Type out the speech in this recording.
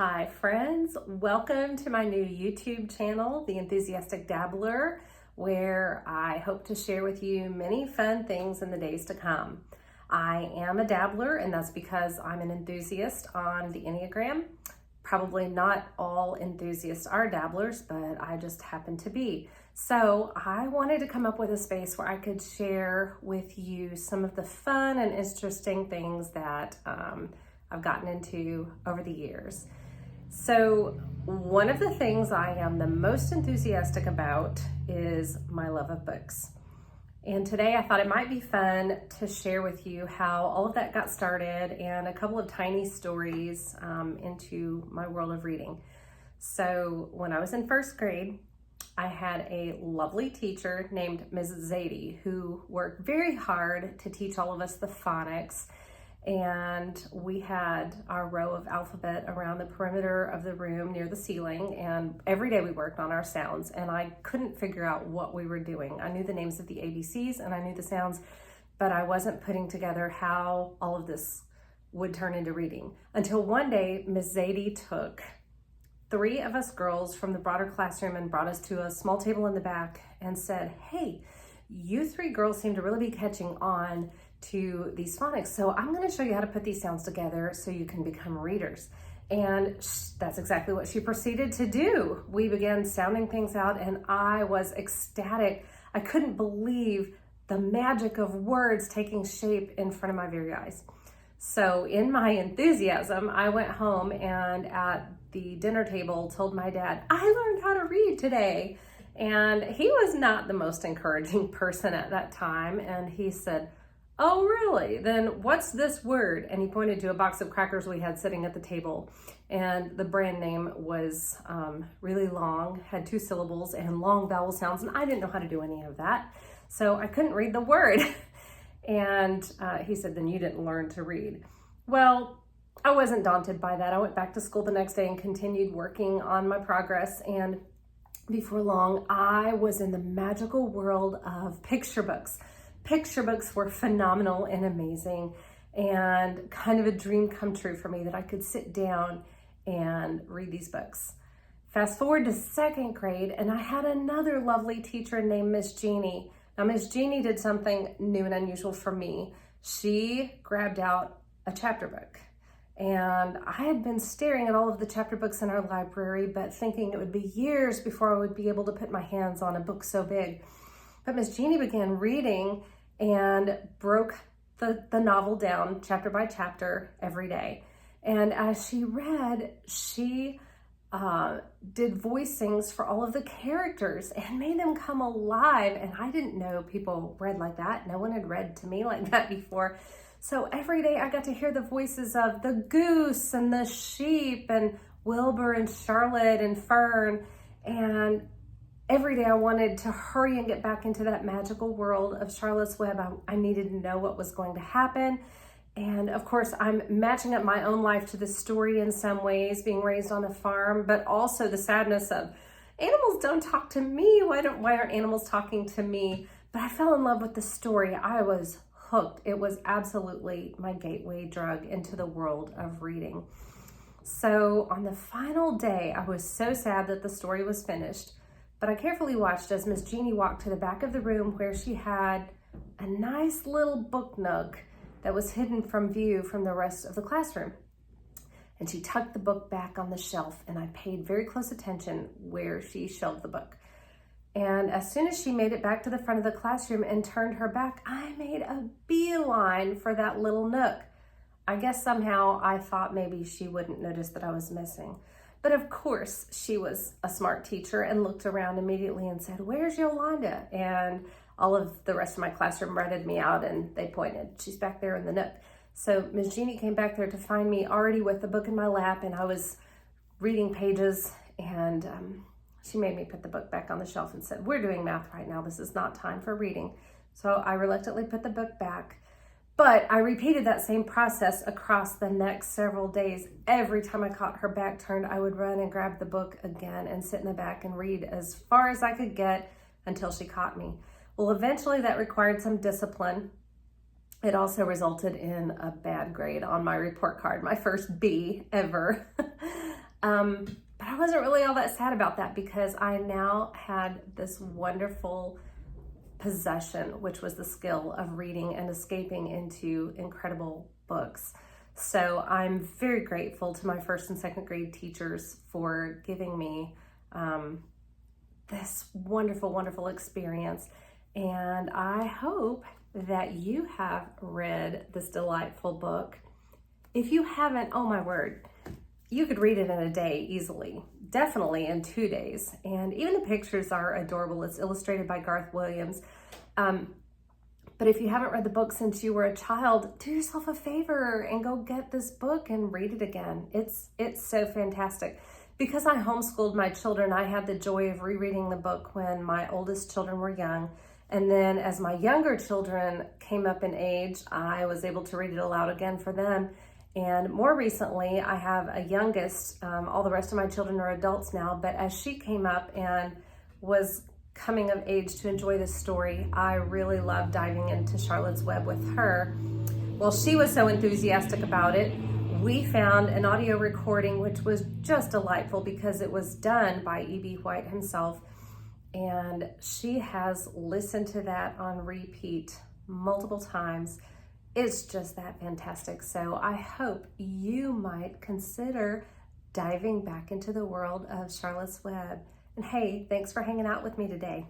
Hi friends, welcome to my new YouTube channel, The Enthusiastic Dabbler, where I hope to share with you many fun things in the days to come. I am a dabbler, and that's because I'm an enthusiast on the Enneagram. Probably not all enthusiasts are dabblers, but I just happen to be. So I wanted to come up with a space where I could share with you some of the fun and interesting things that I've gotten into over the years. So one of the things I am the most enthusiastic about is my love of books. And today I thought it might be fun to share with you how all of that got started and a couple of tiny stories into my world of reading. So when I was in first grade, I had a lovely teacher named Mrs. Zadie who worked very hard to teach all of us the phonics. And we had our row of alphabet around the perimeter of the room near the ceiling, and every day we worked on our sounds, and I couldn't figure out what we were doing. I knew the names of the ABCs and I knew the sounds, but I wasn't putting together how all of this would turn into reading. Until one day, Miss Zadie took 3 of us girls from the broader classroom and brought us to a small table in the back and said, "Hey, you 3 girls seem to really be catching on to these phonics. So I'm going to show you how to put these sounds together so you can become readers." And that's exactly what she proceeded to do. We began sounding things out and I was ecstatic. I couldn't believe the magic of words taking shape in front of my very eyes. So in my enthusiasm, I went home and at the dinner table told my dad, "I learned how to read today." And he was not the most encouraging person at that time. And he said, "Oh, really? Then what's this word?" And he pointed to a box of crackers we had sitting at the table. And the brand name was really long, had 2 syllables and long vowel sounds. And I didn't know how to do any of that. So I couldn't read the word. And he said, "Then you didn't learn to read." Well, I wasn't daunted by that. I went back to school the next day and continued working on my progress. And before long, I was in the magical world of picture books. Picture books were phenomenal and amazing and kind of a dream come true for me that I could sit down and read these books. Fast forward to 2nd grade and I had another lovely teacher named Miss Jeannie. Now Miss Jeannie did something new and unusual for me. She grabbed out a chapter book. And I had been staring at all of the chapter books in our library, but thinking it would be years before I would be able to put my hands on a book so big. But Miss Jeannie began reading and broke the novel down chapter by chapter every day. And as she read, she did voicings for all of the characters and made them come alive. And I didn't know people read like that. No one had read to me like that before. So every day I got to hear the voices of the goose and the sheep and Wilbur and Charlotte and Fern. And every day I wanted to hurry and get back into that magical world of Charlotte's Web. I needed to know what was going to happen. And of course, I'm matching up my own life to the story in some ways, being raised on a farm, but also the sadness of animals don't talk to me. Why aren't animals talking to me? But I fell in love with the story. I was hooked. It was absolutely my gateway drug into the world of reading. So on the final day, I was so sad that the story was finished. But I carefully watched as Miss Jeannie walked to the back of the room where she had a nice little book nook that was hidden from view from the rest of the classroom. And she tucked the book back on the shelf, and I paid very close attention where she shelved the book. And as soon as she made it back to the front of the classroom and turned her back, I made a beeline for that little nook. I guess somehow I thought maybe she wouldn't notice that I was missing. But of course, she was a smart teacher and looked around immediately and said, "Where's Yolanda?" And all of the rest of my classroom ratted me out and they pointed, "She's back there in the nook." So Ms. Jeannie came back there to find me already with the book in my lap, and I was reading pages, and she made me put the book back on the shelf and said, "We're doing math right now. This is not time for reading." So I reluctantly put the book back. But I repeated that same process across the next several days. Every time I caught her back turned, I would run and grab the book again and sit in the back and read as far as I could get until she caught me. Well, eventually that required some discipline. It also resulted in a bad grade on my report card, my first B ever. But I wasn't really all that sad about that because I now had this wonderful possession, which was the skill of reading and escaping into incredible books. So I'm very grateful to my first and second grade teachers for giving me this wonderful, wonderful experience. And I hope that you have read this delightful book. If you haven't, oh my word, you could read it in a day easily, definitely in 2 days. And even the pictures are adorable. It's illustrated by Garth Williams. But if you haven't read the book since you were a child, do yourself a favor and go get this book and read it again. It's so fantastic. Because I homeschooled my children, I had the joy of rereading the book when my oldest children were young. And then as my younger children came up in age, I was able to read it aloud again for them. And more recently, I have a youngest, all the rest of my children are adults now, but as she came up and was coming of age to enjoy this story, I really loved diving into Charlotte's Web with her. Well, she was so enthusiastic about it, we found an audio recording which was just delightful because it was done by E.B. White himself, and she has listened to that on repeat multiple times. It's just that fantastic. So I hope you might consider diving back into the world of Charlotte's Web. And hey, thanks for hanging out with me today.